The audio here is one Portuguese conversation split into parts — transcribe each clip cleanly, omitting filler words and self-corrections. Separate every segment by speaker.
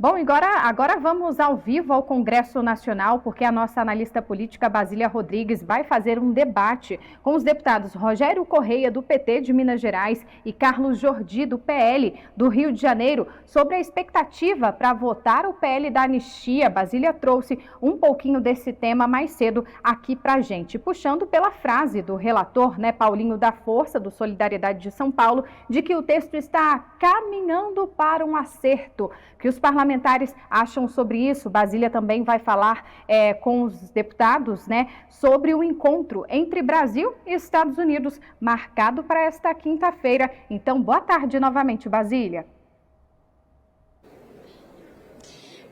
Speaker 1: Bom, agora vamos ao vivo ao Congresso Nacional, porque a nossa analista política Basília Rodrigues vai fazer um debate com os deputados Rogério Correia, do PT de Minas Gerais, e Carlos Jordi, do PL do Rio de Janeiro, sobre a expectativa para votar o PL da anistia. Basília trouxe um pouquinho desse tema mais cedo aqui para a gente, puxando pela frase do relator, Paulinho da Força, do Solidariedade de São Paulo, de que o texto está caminhando para um acerto. Que os parlamentares acham sobre isso? Basília também vai falar com os deputados, sobre o encontro entre Brasil e Estados Unidos, marcado para esta quinta-feira. Então, boa tarde novamente, Basília.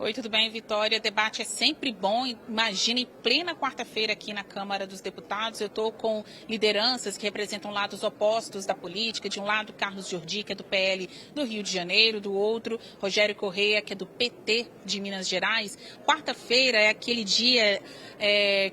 Speaker 2: Oi, tudo bem, Vitória? Debate é sempre bom. Imagina, em plena quarta-feira aqui na Câmara dos Deputados, eu estou com lideranças que representam lados opostos da política. De um lado, Carlos Jordi, que é do PL do Rio de Janeiro, do outro, Rogério Correia, que é do PT de Minas Gerais. Quarta-feira é aquele dia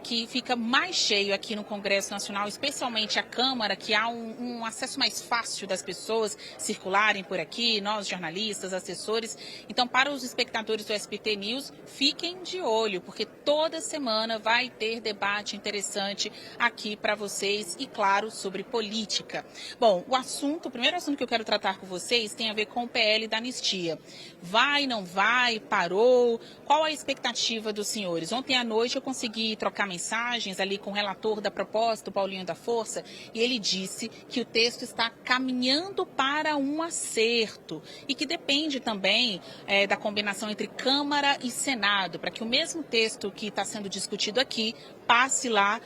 Speaker 2: que fica mais cheio aqui no Congresso Nacional, especialmente a Câmara, que há um acesso mais fácil das pessoas circularem por aqui, nós jornalistas, assessores. Então, para os espectadores do SBT News, fiquem de olho, porque toda semana vai ter debate interessante aqui para vocês e, claro, sobre política. Bom, o primeiro assunto que eu quero tratar com vocês tem a ver com o PL da anistia. Vai, não vai, parou? Qual a expectativa dos senhores? Ontem à noite eu consegui trocar mensagens ali com o relator da proposta, o Paulinho da Força, e ele disse que o texto está caminhando para um acerto e que depende também da combinação entre Câmara e Senado, para que o mesmo texto que está sendo discutido aqui passe lá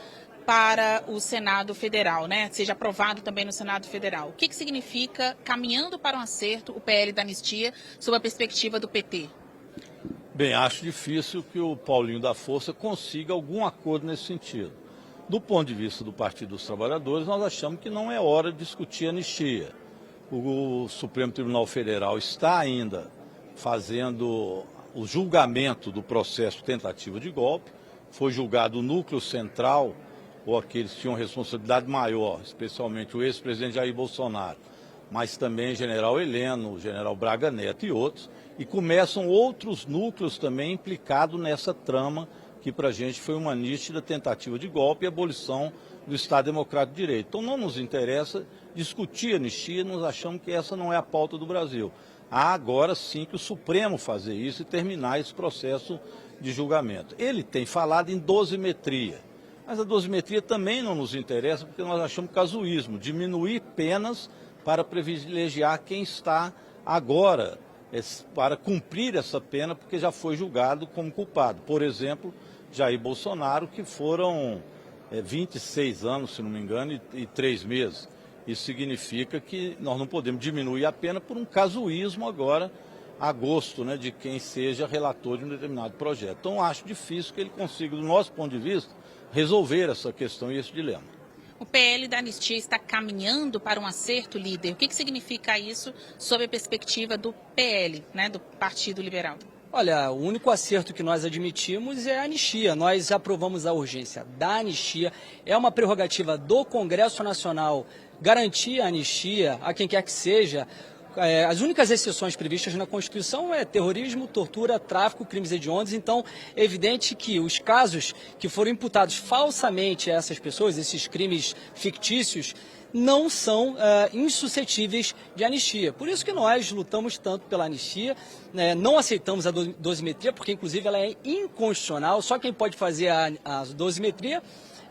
Speaker 2: para o Senado Federal, seja aprovado também no Senado Federal. O que significa caminhando para um acerto o PL da anistia sob a perspectiva do PT?
Speaker 3: Bem, acho difícil que o Paulinho da Força consiga algum acordo nesse sentido. Do ponto de vista do Partido dos Trabalhadores, nós achamos que não é hora de discutir anistia. O Supremo Tribunal Federal está ainda fazendo o julgamento do processo tentativa de golpe. Foi julgado o núcleo central, ou aqueles que tinham responsabilidade maior, especialmente o ex-presidente Jair Bolsonaro, mas também general Heleno, general Braga Neto e outros, e começam outros núcleos também implicados nessa trama, que para a gente foi uma nítida tentativa de golpe e abolição do Estado Democrático de Direito. Então não nos interessa discutir anistia, nós achamos que essa não é a pauta do Brasil. Há agora sim que o Supremo fazer isso e terminar esse processo de julgamento. Ele tem falado em dosimetria, mas a dosimetria também não nos interessa porque nós achamos casuísmo, diminuir penas para privilegiar quem está agora para cumprir essa pena porque já foi julgado como culpado. Por exemplo, Jair Bolsonaro, que foram 26 anos, se não me engano, e 3 meses. Isso significa que nós não podemos diminuir a pena por um casuísmo agora, a gosto de quem seja relator de um determinado projeto. Então, acho difícil que ele consiga, do nosso ponto de vista, resolver essa questão e esse dilema.
Speaker 2: O PL da anistia está caminhando para um acerto, líder. O que significa isso sob a perspectiva do PL, do Partido Liberal?
Speaker 4: Olha, o único acerto que nós admitimos é a anistia. Nós aprovamos a urgência da anistia. É uma prerrogativa do Congresso Nacional garantir a anistia a quem quer que seja. As únicas exceções previstas na Constituição é terrorismo, tortura, tráfico, crimes hediondos. Então, é evidente que os casos que foram imputados falsamente a essas pessoas, esses crimes fictícios, não são insuscetíveis de anistia. Por isso que nós lutamos tanto pela anistia, não aceitamos a dosimetria, porque inclusive ela é inconstitucional, só quem pode fazer a dosimetria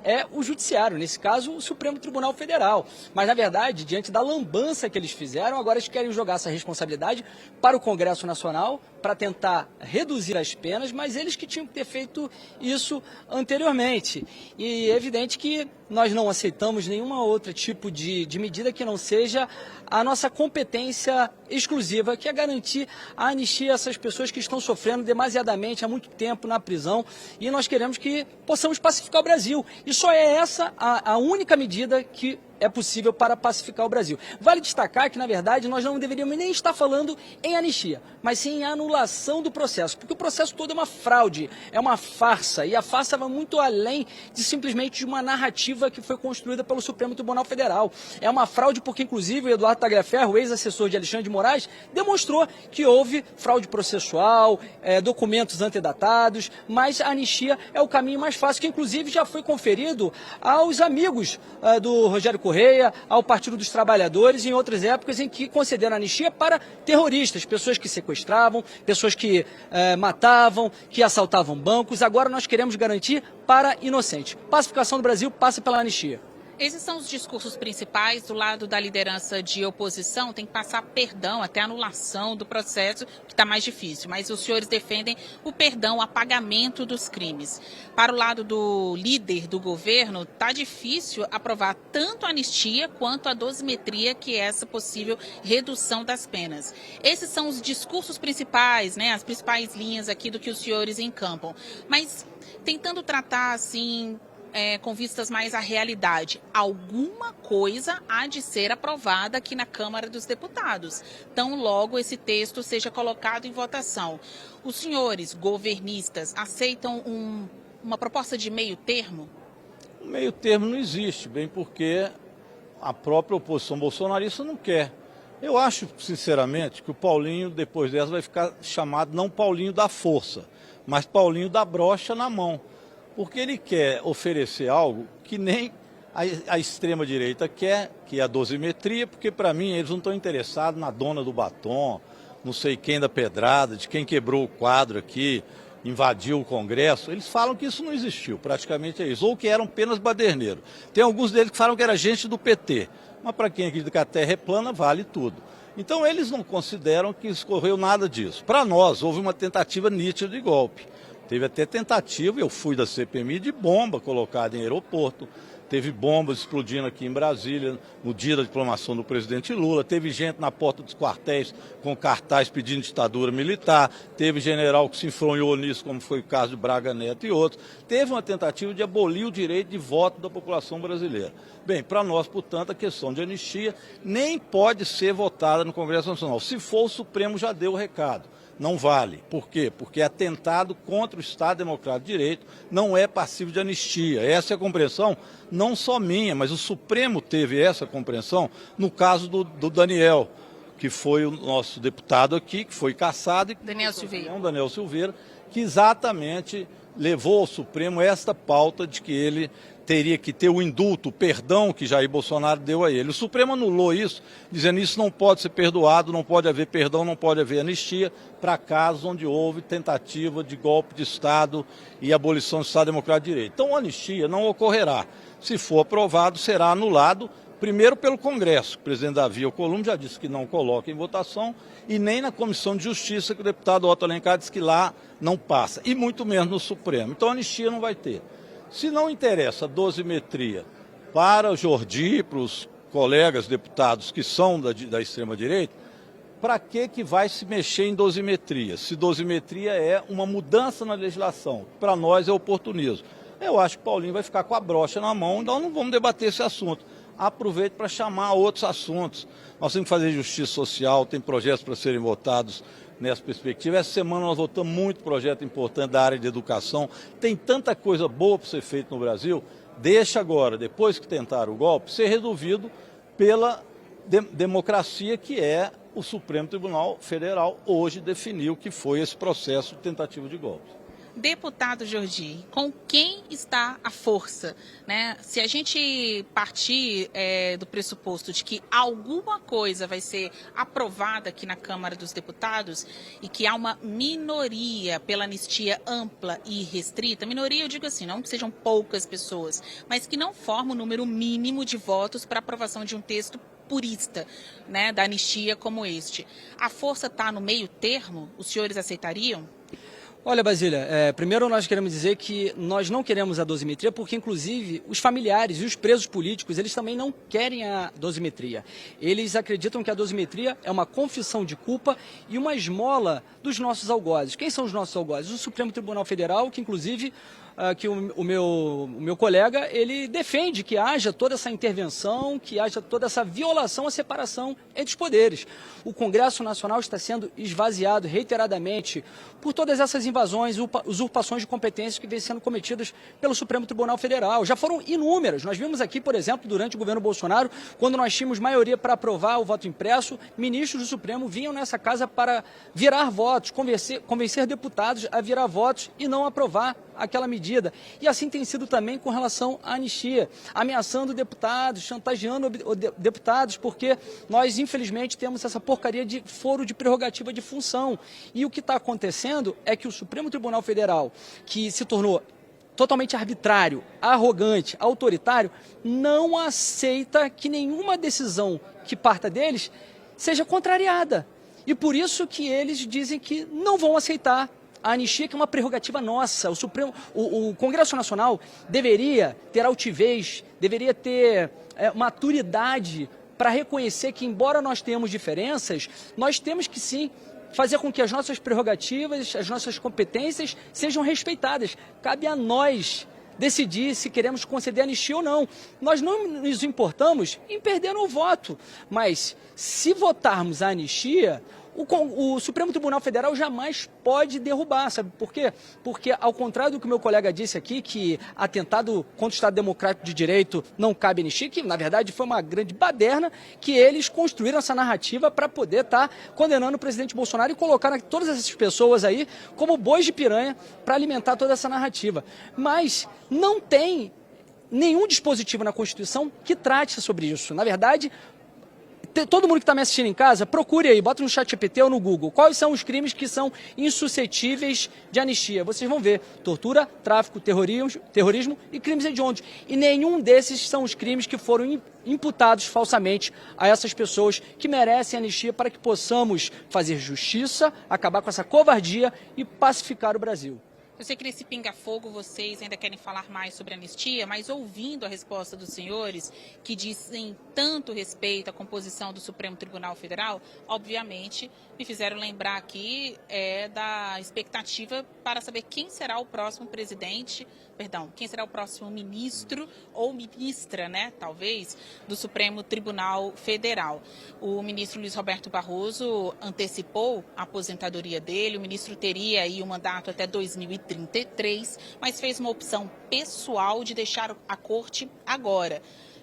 Speaker 4: é o Judiciário, nesse caso o Supremo Tribunal Federal. Mas, na verdade, diante da lambança que eles fizeram, agora eles querem jogar essa responsabilidade para o Congresso Nacional, para tentar reduzir as penas, mas eles que tinham que ter feito isso anteriormente. E é evidente que nós não aceitamos nenhum outro tipo de medida que não seja a nossa competência exclusiva, que é garantir a anistia a essas pessoas que estão sofrendo demasiadamente há muito tempo na prisão, e nós queremos que possamos pacificar o Brasil. E só é essa a única medida que é possível para pacificar o Brasil. Vale destacar que, na verdade, nós não deveríamos nem estar falando em anistia, mas sim em anulação do processo, porque o processo todo é uma fraude, é uma farsa, e a farsa vai muito além de simplesmente uma narrativa que foi construída pelo Supremo Tribunal Federal. É uma fraude porque, inclusive, o Eduardo Tagliaferro, ex-assessor de Alexandre de Moraes, demonstrou que houve fraude processual, documentos antedatados, mas a anistia é o caminho mais fácil, que inclusive já foi conferido aos amigos do Rogério Correia, ao Partido dos Trabalhadores, em outras épocas em que concederam anistia para terroristas, pessoas que sequestravam, pessoas que matavam, que assaltavam bancos. Agora nós queremos garantir para inocentes. Pacificação do Brasil passa pela anistia.
Speaker 2: Esses são os discursos principais. Do lado da liderança de oposição, tem que passar perdão, até anulação do processo, que está mais difícil. Mas os senhores defendem o perdão, o apagamento dos crimes. Para o lado do líder do governo, está difícil aprovar tanto a anistia quanto a dosimetria, que é essa possível redução das penas. Esses são os discursos principais, né, as principais linhas aqui do que os senhores encampam. Mas tentando tratar, assim, com vistas mais à realidade, alguma coisa há de ser aprovada aqui na Câmara dos Deputados, tão logo esse texto seja colocado em votação. Os senhores governistas aceitam uma proposta de meio termo?
Speaker 3: O meio termo não existe, bem porque a própria oposição bolsonarista não quer. Eu acho, sinceramente, que o Paulinho, depois dessa, vai ficar chamado não Paulinho da força, mas Paulinho da brocha na mão. Porque ele quer oferecer algo que nem a extrema-direita quer, que é a dosimetria, porque, para mim, eles não estão interessados na dona do batom, não sei quem da pedrada, de quem quebrou o quadro aqui, invadiu o Congresso. Eles falam que isso não existiu, praticamente é isso, ou que eram apenas baderneiros. Tem alguns deles que falam que era gente do PT, mas para quem acredita que a Terra é plana, vale tudo. Então, eles não consideram que escorreu nada disso. Para nós, houve uma tentativa nítida de golpe. Teve até tentativa, eu fui da CPMI, de bomba colocada em aeroporto. Teve bombas explodindo aqui em Brasília, no dia da diplomação do presidente Lula. Teve gente na porta dos quartéis com cartaz pedindo ditadura militar. Teve general que se enfronhou nisso, como foi o caso de Braga Neto e outros. Teve uma tentativa de abolir o direito de voto da população brasileira. Bem, para nós, portanto, a questão de anistia nem pode ser votada no Congresso Nacional. Se for, o Supremo já deu o recado. Não vale. Por quê? Porque atentado contra o Estado Democrático de Direito não é passível de anistia. Essa é a compreensão não só minha, mas o Supremo teve essa compreensão no caso do Daniel, que foi o nosso deputado aqui, que foi cassado.
Speaker 2: Daniel Silveira.
Speaker 3: Daniel Silveira, que exatamente levou ao Supremo esta pauta de que ele teria que ter o indulto, o perdão que Jair Bolsonaro deu a ele. O Supremo anulou isso, dizendo que isso não pode ser perdoado, não pode haver perdão, não pode haver anistia para casos onde houve tentativa de golpe de Estado e abolição do Estado Democrático de Direito. Então, a anistia não ocorrerá. Se for aprovado, será anulado, primeiro pelo Congresso. O presidente Davi Alcolumbre já disse que não coloca em votação, e nem na Comissão de Justiça, que o deputado Otto Alencar disse que lá não passa, e muito menos no Supremo. Então, a anistia não vai ter. Se não interessa a dosimetria para o Jordi, para os colegas deputados que são da extrema-direita, para que vai se mexer em dosimetria? Se dosimetria é uma mudança na legislação, para nós é oportunismo. Eu acho que o Paulinho vai ficar com a brocha na mão, então não vamos debater esse assunto. Aproveito para chamar outros assuntos. Nós temos que fazer justiça social, tem projetos para serem votados nessa perspectiva. Essa semana nós votamos muito projeto importante da área de educação. Tem tanta coisa boa para ser feita no Brasil. Deixa agora, depois que tentaram o golpe, ser resolvido pela democracia, que é o Supremo Tribunal Federal hoje definiu que foi esse processo de tentativa de golpe.
Speaker 2: Deputado Jordi, com quem está a força, né? Se a gente partir do pressuposto de que alguma coisa vai ser aprovada aqui na Câmara dos Deputados e que há uma minoria pela anistia ampla e restrita, minoria eu digo assim, não que sejam poucas pessoas, mas que não forma o número mínimo de votos para aprovação de um texto purista, né, da anistia como este. A força está no meio termo? Os senhores aceitariam?
Speaker 4: Olha, Basília, primeiro nós queremos dizer que nós não queremos a dosimetria porque, inclusive, os familiares e os presos políticos, eles também não querem a dosimetria. Eles acreditam que a dosimetria é uma confissão de culpa e uma esmola dos nossos algozes. Quem são os nossos algozes? O Supremo Tribunal Federal, que, inclusive, que o meu colega, ele defende que haja toda essa intervenção, que haja toda essa violação à separação entre os poderes. O Congresso Nacional está sendo esvaziado reiteradamente por todas essas invasões, usurpações de competências que vêm sendo cometidas pelo Supremo Tribunal Federal. Já foram inúmeras. Nós vimos aqui, por exemplo, durante o governo Bolsonaro, quando nós tínhamos maioria para aprovar o voto impresso, ministros do Supremo vinham nessa casa para virar votos, convencer deputados a virar votos e não aprovar aquela medida. E assim tem sido também com relação à anistia, ameaçando deputados, chantageando deputados, porque nós, infelizmente, temos essa porcaria de foro de prerrogativa de função. E o que está acontecendo é que o Supremo Tribunal Federal, que se tornou totalmente arbitrário, arrogante, autoritário, não aceita que nenhuma decisão que parta deles seja contrariada. E por isso que eles dizem que não vão aceitar a anistia, que é uma prerrogativa nossa. O Congresso Nacional deveria ter altivez, deveria ter maturidade para reconhecer que, embora nós tenhamos diferenças, nós temos que sim fazer com que as nossas prerrogativas, as nossas competências sejam respeitadas. Cabe a nós decidir se queremos conceder anistia ou não. Nós não nos importamos em perder o voto, mas se votarmos a anistia, o Supremo Tribunal Federal jamais pode derrubar, sabe por quê? Porque, ao contrário do que o meu colega disse aqui, que atentado contra o Estado Democrático de Direito não cabe anistia, que na verdade foi uma grande baderna, que eles construíram essa narrativa para poder estar condenando o presidente Bolsonaro e colocar todas essas pessoas aí como bois de piranha para alimentar toda essa narrativa. Mas não tem nenhum dispositivo na Constituição que trate sobre isso. Na verdade, todo mundo que está me assistindo em casa, procure aí, bota no ChatGPT ou no Google, quais são os crimes que são insuscetíveis de anistia. Vocês vão ver: tortura, tráfico, terrorismo e crimes hediondos. E nenhum desses são os crimes que foram imputados falsamente a essas pessoas que merecem anistia, para que possamos fazer justiça, acabar com essa covardia e pacificar o Brasil.
Speaker 2: Eu sei que nesse pinga-fogo vocês ainda querem falar mais sobre a anistia, mas ouvindo a resposta dos senhores, que dizem tanto respeito à composição do Supremo Tribunal Federal, obviamente me fizeram lembrar aqui da expectativa para saber quem será o próximo quem será o próximo ministro ou ministra, né, talvez, do Supremo Tribunal Federal. O ministro Luiz Roberto Barroso antecipou a aposentadoria dele, o ministro teria aí o mandato até 2033, mas fez uma opção pessoal de deixar a corte agora.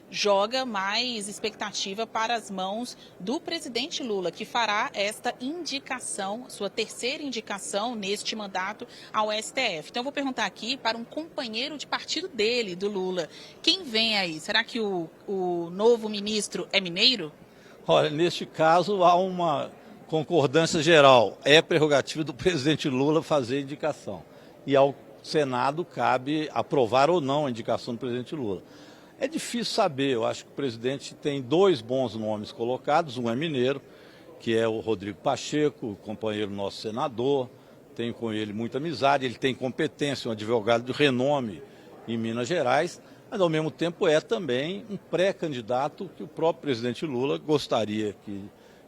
Speaker 2: Joga mais expectativa para as mãos do presidente Lula, que fará esta indicação, sua terceira indicação neste mandato ao STF. Então eu vou perguntar aqui para um companheiro de partido dele, do Lula. Quem vem aí? Será que o novo ministro é mineiro?
Speaker 3: Olha, neste caso há uma concordância geral. É prerrogativa do presidente Lula fazer a indicação. E ao Senado cabe aprovar ou não a indicação do presidente Lula. É difícil saber, eu acho que o presidente tem dois bons nomes colocados, um é mineiro, que é o Rodrigo Pacheco, companheiro nosso senador, tenho com ele muita amizade, ele tem competência, um advogado de renome em Minas Gerais, mas ao mesmo tempo é também um pré-candidato que o próprio presidente Lula gostaria que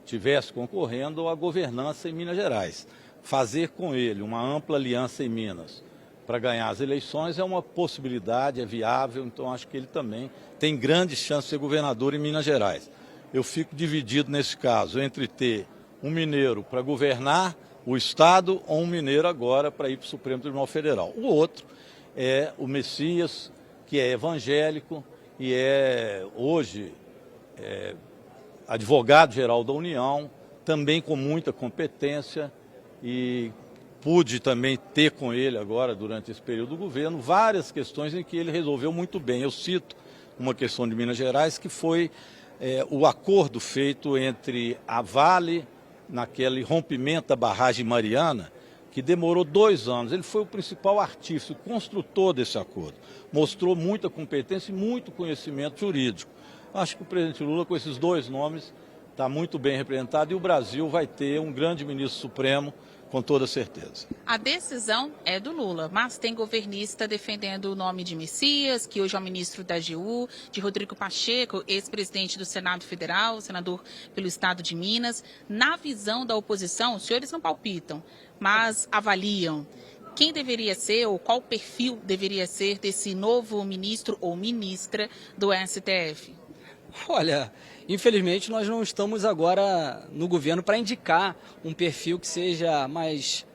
Speaker 3: tivesse concorrendo à governança em Minas Gerais. Fazer com ele uma ampla aliança em Minas para ganhar as eleições é uma possibilidade, é viável, então acho que ele também tem grandes chances de ser governador em Minas Gerais. Eu fico dividido nesse caso entre ter um mineiro para governar o Estado ou um mineiro agora para ir para o Supremo Tribunal Federal. O outro é o Messias, que é evangélico e é hoje advogado-geral da União, também com muita competência, e pude também ter com ele agora, durante esse período do governo, várias questões em que ele resolveu muito bem. Eu cito uma questão de Minas Gerais, que foi o acordo feito entre a Vale, naquele rompimento da barragem Mariana, que demorou 2 anos. Ele foi o principal artífice, o construtor desse acordo. Mostrou muita competência e muito conhecimento jurídico. Acho que o presidente Lula, com esses dois nomes, está muito bem representado, e o Brasil vai ter um grande ministro supremo, com toda certeza.
Speaker 2: A decisão é do Lula, mas tem governista defendendo o nome de Messias, que hoje é o ministro da AGU, de Rodrigo Pacheco, ex-presidente do Senado Federal, senador pelo estado de Minas. Na visão da oposição, os senhores não palpitam, mas avaliam. quem deveria ser ou qual perfil deveria ser desse novo ministro ou ministra do STF?
Speaker 4: Olha, infelizmente nós não estamos agora no governo para indicar um perfil que seja mais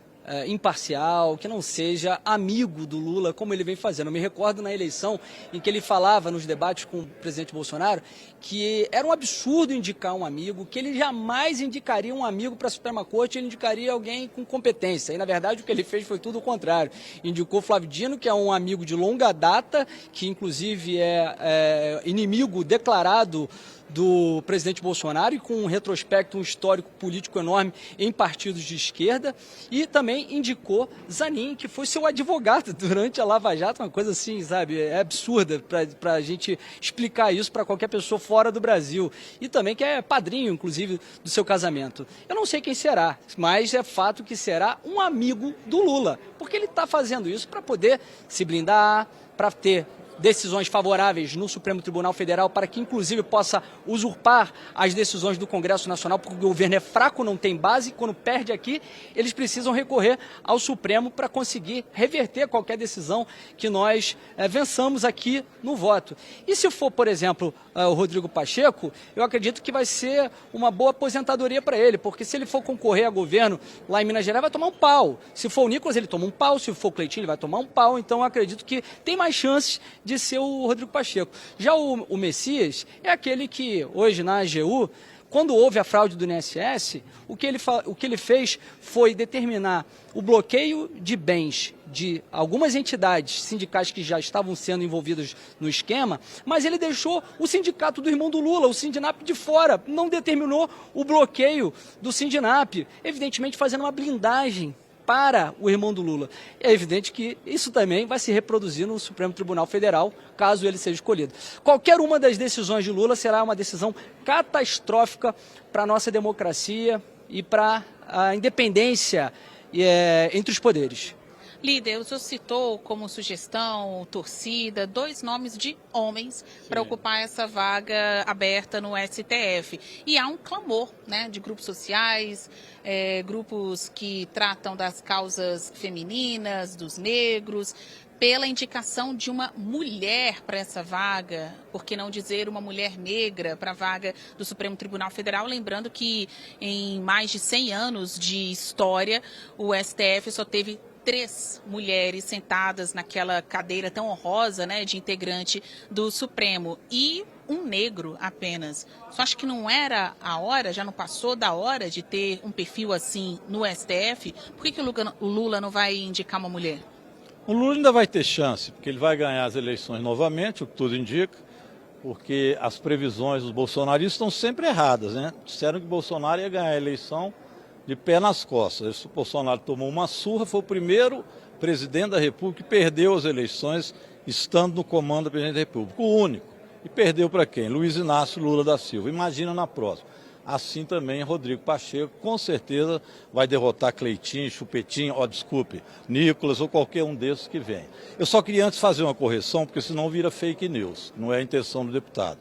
Speaker 4: imparcial, que não seja amigo do Lula, como ele vem fazendo. Eu me recordo na eleição em que ele falava nos debates com o presidente Bolsonaro que era um absurdo indicar um amigo, que ele jamais indicaria um amigo para a Suprema Corte, ele indicaria alguém com competência. E, na verdade, o que ele fez foi tudo o contrário. Indicou Flávio Dino, que é um amigo de longa data, que inclusive é inimigo declarado do presidente Bolsonaro e com um retrospecto, um histórico político enorme em partidos de esquerda, e também indicou Zanin, que foi seu advogado durante a Lava Jato, uma coisa assim, sabe, é absurda para a gente explicar isso para qualquer pessoa fora do Brasil, e também que é padrinho, inclusive, do seu casamento. Eu não sei quem será, mas é fato que será um amigo do Lula, porque ele está fazendo isso para poder se blindar, para ter decisões favoráveis no Supremo Tribunal Federal, para que inclusive possa usurpar as decisões do Congresso Nacional, porque o governo é fraco, não tem base, quando perde aqui, eles precisam recorrer ao Supremo para conseguir reverter qualquer decisão que nós vençamos aqui no voto. E se for, por exemplo, o Rodrigo Pacheco, eu acredito que vai ser uma boa aposentadoria para ele, porque se ele for concorrer a governo lá em Minas Gerais, vai tomar um pau. Se for o Nicolas, ele toma um pau, se for o Cleitinho, ele vai tomar um pau, então eu acredito que tem mais chances de ser o Rodrigo Pacheco. Já o Messias é aquele que, hoje na AGU, quando houve a fraude do INSS, o que ele fez foi determinar o bloqueio de bens de algumas entidades sindicais que já estavam sendo envolvidas no esquema, mas ele deixou o sindicato do irmão do Lula, o Sindinap, de fora, não determinou o bloqueio do Sindinap, evidentemente fazendo uma blindagem para o irmão do Lula. É evidente que isso também vai se reproduzir no Supremo Tribunal Federal, caso ele seja escolhido. Qualquer uma das decisões de Lula será uma decisão catastrófica para a nossa democracia e para a independência entre os poderes.
Speaker 2: Líder, o senhor citou como sugestão, torcida, 2 nomes de homens para ocupar essa vaga aberta no STF. E há um clamor, né, de grupos sociais, grupos que tratam das causas femininas, dos negros, pela indicação de uma mulher para essa vaga, por que não dizer uma mulher negra para a vaga do Supremo Tribunal Federal, lembrando que em mais de 100 anos de história, o STF só teve 3 mulheres sentadas naquela cadeira tão honrosa, né, de integrante do Supremo, e um negro apenas. Só acho que não era a hora, já não passou da hora de ter um perfil assim no STF? Por que o Lula não vai indicar uma mulher?
Speaker 3: O Lula ainda vai ter chance, porque ele vai ganhar as eleições novamente, o que tudo indica, porque as previsões dos bolsonaristas estão sempre erradas, né? Disseram que Bolsonaro ia ganhar a eleição de pé nas costas. O Bolsonaro tomou uma surra, foi o primeiro presidente da República que perdeu as eleições estando no comando da presidente da República, o único. E perdeu para quem? Luiz Inácio Lula da Silva. Imagina na próxima. Assim também Rodrigo Pacheco, com certeza, vai derrotar Cleitinho, Chupetinho, Nicolas ou qualquer um desses que vem. Eu só queria antes fazer uma correção, porque senão vira fake news, não é a intenção do deputado.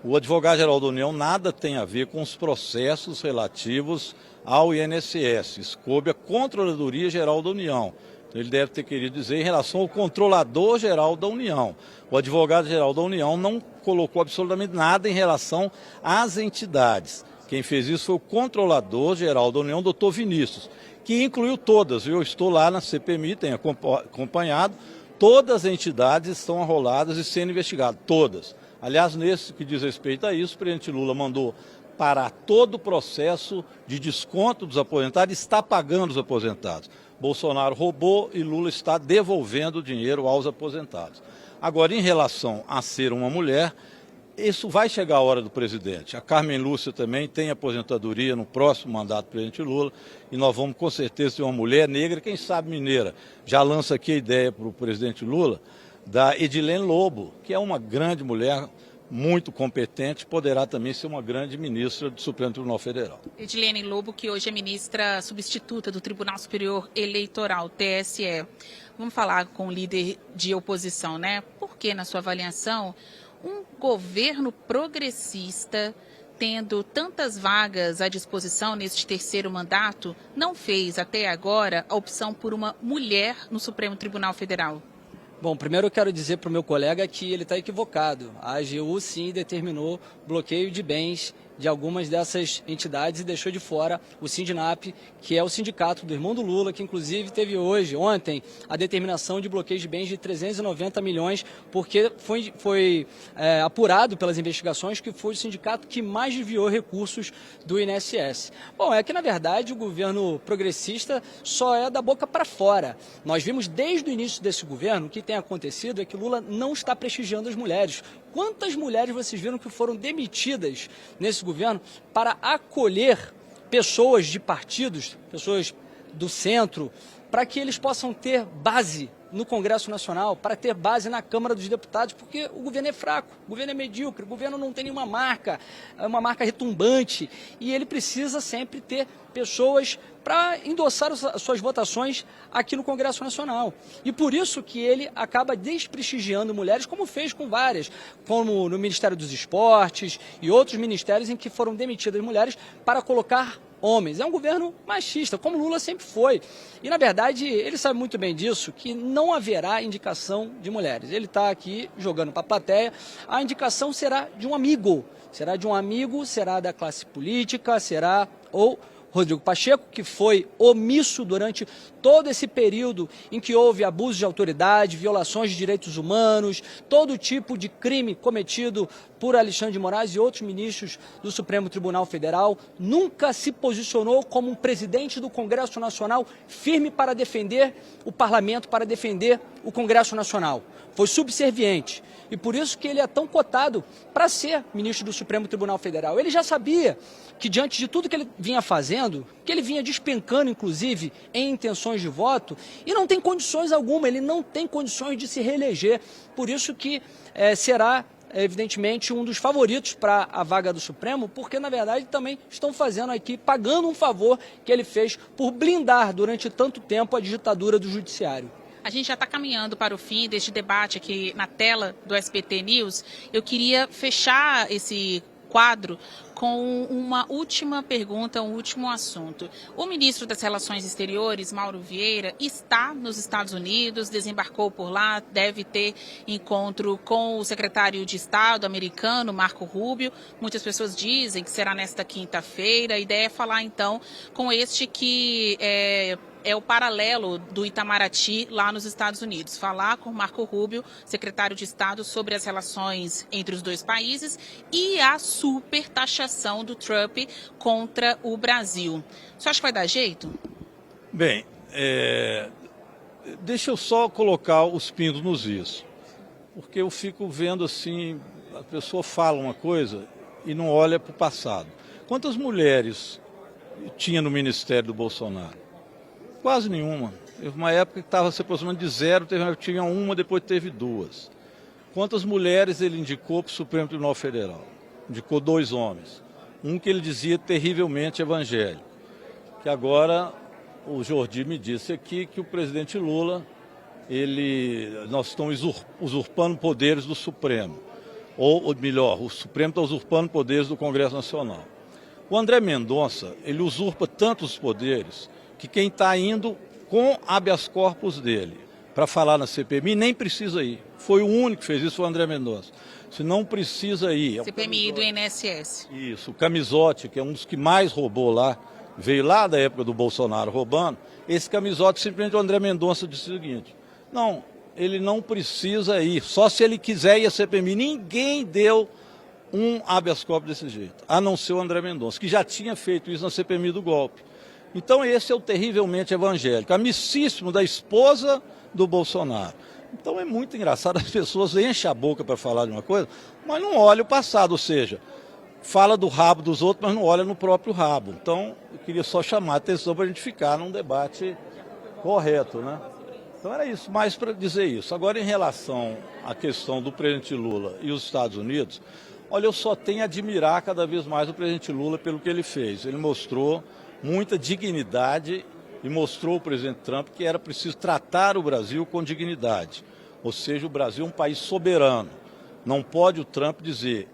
Speaker 3: O advogado-geral da União nada tem a ver com os processos relativos ao INSS, coube a Controladoria Geral da União. Então, ele deve ter querido dizer em relação ao Controlador Geral da União. O advogado-geral da União não colocou absolutamente nada em relação às entidades. Quem fez isso foi o Controlador Geral da União, doutor Vinícius, que incluiu todas. Eu estou lá na CPMI, tenho acompanhado, todas as entidades estão arroladas e sendo investigadas, todas. Aliás, nesse que diz respeito a isso, o presidente Lula mandou parar todo o processo de desconto dos aposentados, está pagando os aposentados. Bolsonaro roubou e Lula está devolvendo o dinheiro aos aposentados. Agora, em relação a ser uma mulher, isso vai chegar a hora do presidente. A Carmen Lúcia também tem aposentadoria no próximo mandato do presidente Lula e nós vamos com certeza ter uma mulher negra, quem sabe mineira. Já lança aqui a ideia para o presidente Lula da Edilene Lobo, que é uma grande mulher, muito competente, poderá também ser uma grande ministra do Supremo Tribunal Federal.
Speaker 2: Edilene Lobo, que hoje é ministra substituta do Tribunal Superior Eleitoral, TSE. Vamos falar com o líder de oposição, né? Por que, na sua avaliação, um governo progressista tendo tantas vagas à disposição neste terceiro mandato, não fez até agora a opção por uma mulher no Supremo Tribunal Federal?
Speaker 4: Bom, primeiro eu quero dizer para o meu colega que ele está equivocado. A AGU sim determinou bloqueio de bens de algumas dessas entidades e deixou de fora o Sindinap, que é o sindicato do irmão do Lula, que inclusive teve ontem, a determinação de bloqueio de bens de 390 milhões, porque foi apurado pelas investigações que foi o sindicato que mais desviou recursos do INSS. Bom, é que na verdade o governo progressista só é da boca para fora. Nós vimos desde o início desse governo, o que tem acontecido é que Lula não está prestigiando as mulheres. Quantas mulheres vocês viram que foram demitidas nesse governo para acolher pessoas de partidos, pessoas do centro, para que eles possam ter base no Congresso Nacional, para ter base na Câmara dos Deputados, porque o governo é fraco, o governo é medíocre, o governo não tem nenhuma marca, é uma marca retumbante, e ele precisa sempre ter pessoas para endossar as suas votações aqui no Congresso Nacional. E por isso que ele acaba desprestigiando mulheres, como fez com várias, como no Ministério dos Esportes e outros ministérios em que foram demitidas mulheres para colocar homens. É um governo machista, como Lula sempre foi. E, na verdade, ele sabe muito bem disso, que não haverá indicação de mulheres. Ele está aqui jogando para a plateia. A indicação será de um amigo. Será da classe política, será ou Rodrigo Pacheco, que foi omisso durante todo esse período em que houve abuso de autoridade, violações de direitos humanos, todo tipo de crime cometido por Alexandre de Moraes e outros ministros do Supremo Tribunal Federal, nunca se posicionou como um presidente do Congresso Nacional firme para defender o parlamento, para defender o Congresso Nacional. Foi subserviente. E por isso que ele é tão cotado para ser ministro do Supremo Tribunal Federal. Ele já sabia que, diante de tudo que ele vinha fazendo, que ele vinha despencando, inclusive, em intenções de voto, e não tem condições alguma, ele não tem condições de se reeleger. Por isso que será, evidentemente, um dos favoritos para a vaga do Supremo, porque, na verdade, também estão fazendo aqui, pagando um favor que ele fez por blindar durante tanto tempo a ditadura do judiciário.
Speaker 2: A gente já está caminhando para o fim deste debate aqui na tela do SBT News. Eu queria fechar esse quadro com uma última pergunta, um último assunto. O ministro das Relações Exteriores, Mauro Vieira, está nos Estados Unidos, desembarcou por lá, deve ter encontro com o secretário de Estado americano, Marco Rubio. Muitas pessoas dizem que será nesta quinta-feira. A ideia é falar, então, com este que é o paralelo do Itamaraty lá nos Estados Unidos. Falar com Marco Rubio, secretário de Estado, sobre as relações entre os dois países e a supertaxação do Trump contra o Brasil. Você acha que vai dar jeito?
Speaker 3: Bem, deixa eu só colocar os pingos nos is. Porque eu fico vendo assim, a pessoa fala uma coisa e não olha para o passado. Quantas mulheres tinha no ministério do Bolsonaro? Quase nenhuma. Teve uma época que estava se aproximando de zero, teve uma época que tinha uma, depois teve duas. Quantas mulheres ele indicou para o Supremo Tribunal Federal? Indicou 2 homens. Um que ele dizia terrivelmente evangélico. Que agora o Jordi me disse aqui que o presidente Lula, nós estamos usurpando poderes do Supremo. Ou melhor, o Supremo está usurpando poderes do Congresso Nacional. O André Mendonça, ele usurpa tantos poderes que quem está indo com habeas corpus dele para falar na CPMI nem precisa ir. Foi o único que fez isso, foi o André Mendonça. Se não precisa ir.
Speaker 2: CPMI do INSS.
Speaker 3: Isso, o Camizotti, que é um dos que mais roubou lá, veio lá da época do Bolsonaro roubando. Esse Camizotti, simplesmente o André Mendonça disse o seguinte: não, ele não precisa ir, só se ele quiser ir à CPMI. Ninguém deu um habeas corpus desse jeito, a não ser o André Mendonça, que já tinha feito isso na CPMI do golpe. Então esse é o terrivelmente evangélico, amicíssimo da esposa do Bolsonaro. Então é muito engraçado, as pessoas enchem a boca para falar de uma coisa, mas não olham o passado, ou seja, fala do rabo dos outros, mas não olha no próprio rabo. Então eu queria só chamar a atenção para a gente ficar num debate correto, né? Então era isso, mais para dizer isso. Agora, em relação à questão do presidente Lula e os Estados Unidos, olha, eu só tenho a admirar cada vez mais o presidente Lula pelo que ele fez. Ele mostrou muita dignidade e mostrou ao presidente Trump que era preciso tratar o Brasil com dignidade. Ou seja, o Brasil é um país soberano. Não pode o Trump dizer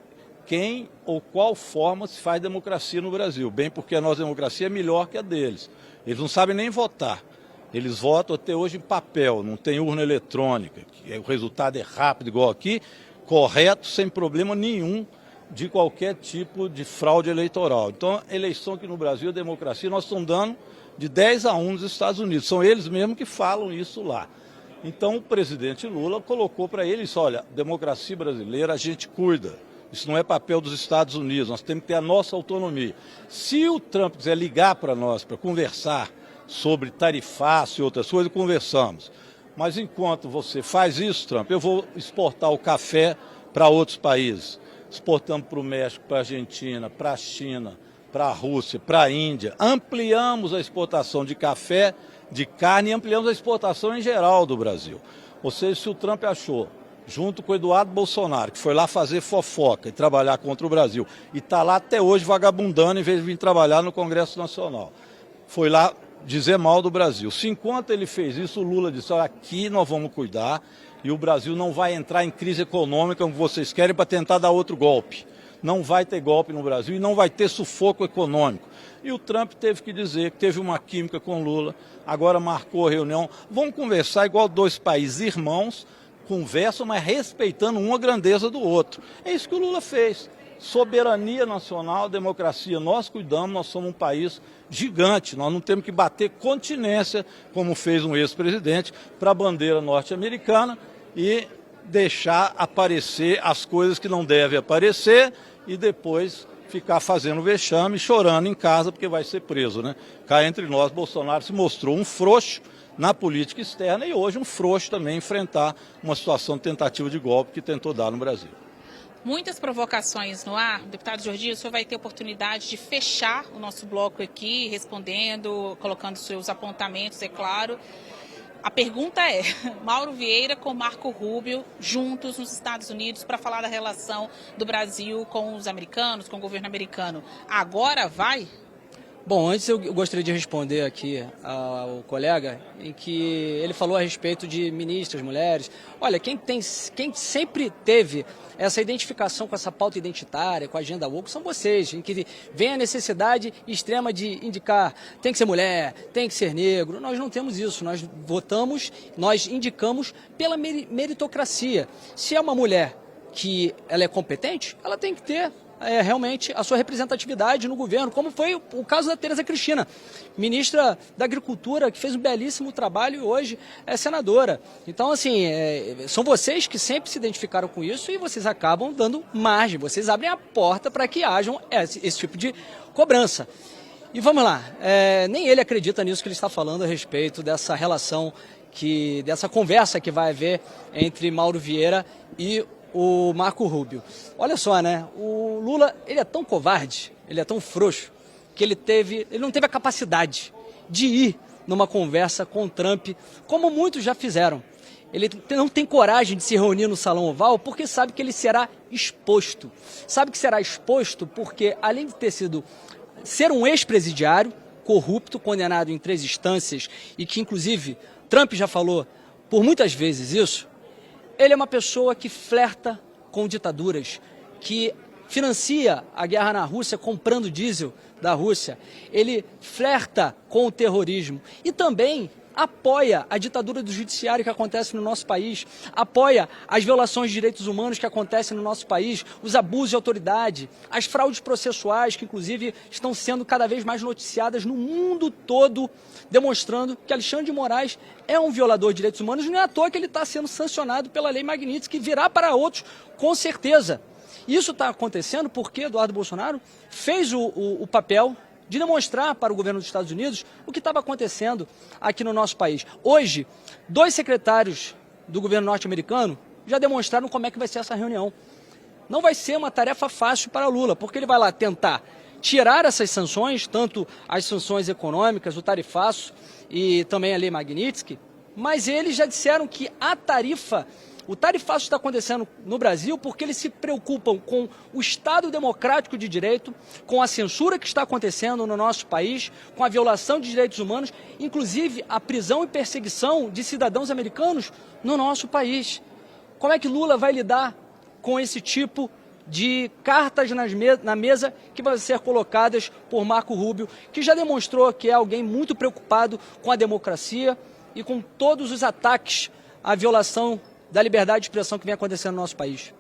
Speaker 3: quem ou qual forma se faz democracia no Brasil. Bem porque a nossa democracia é melhor que a deles. Eles não sabem nem votar. Eles votam até hoje em papel, não tem urna eletrônica. O resultado é rápido, igual aqui, correto, sem problema nenhum de qualquer tipo de fraude eleitoral. Então, a eleição aqui no Brasil, a democracia, nós estamos dando de 10-1 nos Estados Unidos. São eles mesmos que falam isso lá. Então, o presidente Lula colocou para eles, olha, democracia brasileira a gente cuida. Isso não é papel dos Estados Unidos, nós temos que ter a nossa autonomia. Se o Trump quiser ligar para nós, para conversar sobre tarifaço e outras coisas, conversamos. Mas enquanto você faz isso, Trump, eu vou exportar o café para outros países. Exportamos para o México, para a Argentina, para a China, para a Rússia, para a Índia. Ampliamos a exportação de café, de carne e ampliamos a exportação em geral do Brasil. Ou seja, se o Trump achou, junto com o Eduardo Bolsonaro, que foi lá fazer fofoca e trabalhar contra o Brasil, e está lá até hoje vagabundando em vez de vir trabalhar no Congresso Nacional, foi lá dizer mal do Brasil. Se enquanto ele fez isso, o Lula disse, olha, aqui nós vamos cuidar e o Brasil não vai entrar em crise econômica como vocês querem para tentar dar outro golpe. Não vai ter golpe no Brasil e não vai ter sufoco econômico. E o Trump teve que dizer que teve uma química com Lula, agora marcou a reunião. Vamos conversar igual dois países irmãos, conversam, mas respeitando uma grandeza do outro. É isso que o Lula fez. Soberania nacional, democracia, nós cuidamos, nós somos um país gigante, nós não temos que bater continência, como fez um ex-presidente, para a bandeira norte-americana e deixar aparecer as coisas que não devem aparecer e depois ficar fazendo vexame, chorando em casa porque vai ser preso, né? Cá entre nós, Bolsonaro se mostrou um frouxo na política externa e hoje um frouxo também enfrentar uma situação de tentativa de golpe que tentou dar no Brasil.
Speaker 2: Muitas provocações no ar. Deputado Jorginho, o senhor vai ter oportunidade de fechar o nosso bloco aqui, respondendo, colocando seus apontamentos, é claro. A pergunta é, Mauro Vieira com Marco Rubio juntos nos Estados Unidos para falar da relação do Brasil com os americanos, com o governo americano. Agora vai?
Speaker 4: Bom, antes eu gostaria de responder aqui ao colega, em que ele falou a respeito de ministras, mulheres. Olha, quem sempre teve essa identificação com essa pauta identitária, com a agenda woke, são vocês, em que vem a necessidade extrema de indicar, tem que ser mulher, tem que ser negro. Nós não temos isso, nós votamos, nós indicamos pela meritocracia. Se é uma mulher que ela é competente, ela tem que ter realmente a sua representatividade no governo, como foi o caso da Tereza Cristina, ministra da Agricultura, que fez um belíssimo trabalho e hoje é senadora. Então, assim, são vocês que sempre se identificaram com isso e vocês acabam dando margem, vocês abrem a porta para que hajam esse tipo de cobrança. E vamos lá, nem ele acredita nisso que ele está falando a respeito dessa relação, dessa conversa que vai haver entre Mauro Vieira e o Marco Rubio. Olha só, né? O Lula, ele é tão covarde, ele é tão frouxo, que ele não teve a capacidade de ir numa conversa com o Trump, como muitos já fizeram. Ele não tem coragem de se reunir no Salão Oval porque sabe que ele será exposto. Sabe que será exposto porque, além de ser um ex-presidiário, corrupto, condenado em 3 instâncias e que, inclusive, Trump já falou por muitas vezes isso, ele é uma pessoa que flerta com ditaduras, que financia a guerra na Rússia comprando diesel da Rússia. Ele flerta com o terrorismo e também apoia a ditadura do judiciário que acontece no nosso país, apoia as violações de direitos humanos que acontecem no nosso país, os abusos de autoridade, as fraudes processuais que, inclusive, estão sendo cada vez mais noticiadas no mundo todo, demonstrando que Alexandre de Moraes é um violador de direitos humanos, e não é à toa que ele está sendo sancionado pela Lei Magnitsky, que virá para outros, com certeza. Isso está acontecendo porque Eduardo Bolsonaro fez o papel de demonstrar para o governo dos Estados Unidos o que estava acontecendo aqui no nosso país. Hoje, 2 secretários do governo norte-americano já demonstraram como é que vai ser essa reunião. Não vai ser uma tarefa fácil para Lula, porque ele vai lá tentar tirar essas sanções, tanto as sanções econômicas, o tarifaço e também a Lei Magnitsky, mas eles já disseram que o tarifaço está acontecendo no Brasil porque eles se preocupam com o Estado democrático de direito, com a censura que está acontecendo no nosso país, com a violação de direitos humanos, inclusive a prisão e perseguição de cidadãos americanos no nosso país. Como é que Lula vai lidar com esse tipo de cartas na mesa que vão ser colocadas por Marco Rubio, que já demonstrou que é alguém muito preocupado com a democracia e com todos os ataques à violação da liberdade de expressão que vem acontecendo no nosso país.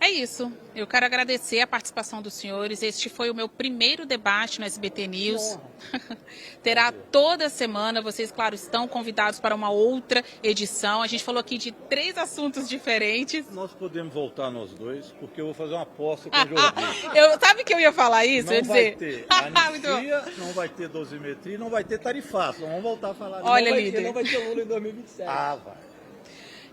Speaker 2: É isso. Eu quero agradecer a participação dos senhores. Este foi o meu primeiro debate no SBT News. Terá toda semana. Vocês, claro, estão convidados para uma outra edição. A gente falou aqui de 3 assuntos diferentes.
Speaker 3: Nós podemos voltar nós dois, porque eu vou fazer uma aposta com o Jordi.
Speaker 2: Sabe que eu ia falar isso?
Speaker 3: Não
Speaker 2: eu ia
Speaker 3: vai
Speaker 2: dizer...
Speaker 3: ter anistia, não vai ter dosimetria, não vai ter tarifaço. Vamos voltar a falar disso.
Speaker 2: Olha,
Speaker 4: Não vai ter Lula em 2027.
Speaker 3: Ah, vai.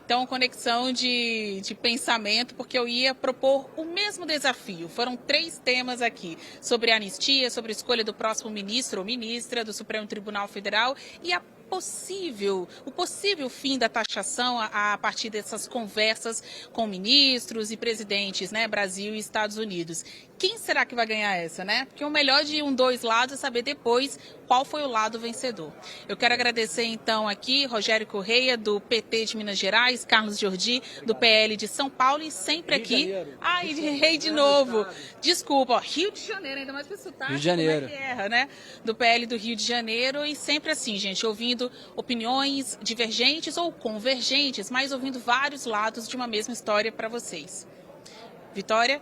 Speaker 2: Então, conexão de pensamento, porque eu ia propor o mesmo desafio. Foram 3 temas aqui, sobre a anistia, sobre a escolha do próximo ministro ou ministra do Supremo Tribunal Federal e o possível fim da taxação a partir dessas conversas com ministros e presidentes, né, Brasil e Estados Unidos. Quem será que vai ganhar essa, né? Porque o melhor de dois lados é saber depois qual foi o lado vencedor. Eu quero agradecer então aqui Rogério Correia, do PT de Minas Gerais, Carlos Jordi, do PL de São Paulo e sempre aqui... Ai, errei de novo. Desculpa, ó, Rio de Janeiro, ainda mais para sotaque.
Speaker 4: Rio de Janeiro.
Speaker 2: Como é que erra, né? Do PL do Rio de Janeiro e sempre assim, gente, ouvindo opiniões divergentes ou convergentes, mas ouvindo vários lados de uma mesma história para vocês. Vitória?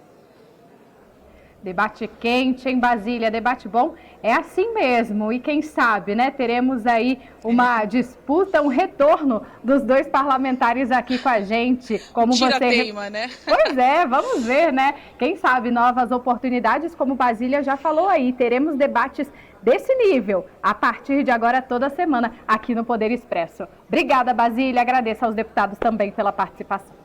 Speaker 1: Debate quente em Brasília, debate bom, é assim mesmo. E quem sabe, né, teremos aí uma disputa, um retorno dos 2 parlamentares aqui com a gente. Como
Speaker 2: Tira-teima, né?
Speaker 1: Pois é, vamos ver, né? Quem sabe novas oportunidades, como Brasília já falou aí, teremos debates desse nível a partir de agora toda semana aqui no Poder Expresso. Obrigada, Brasília, agradeço aos deputados também pela participação.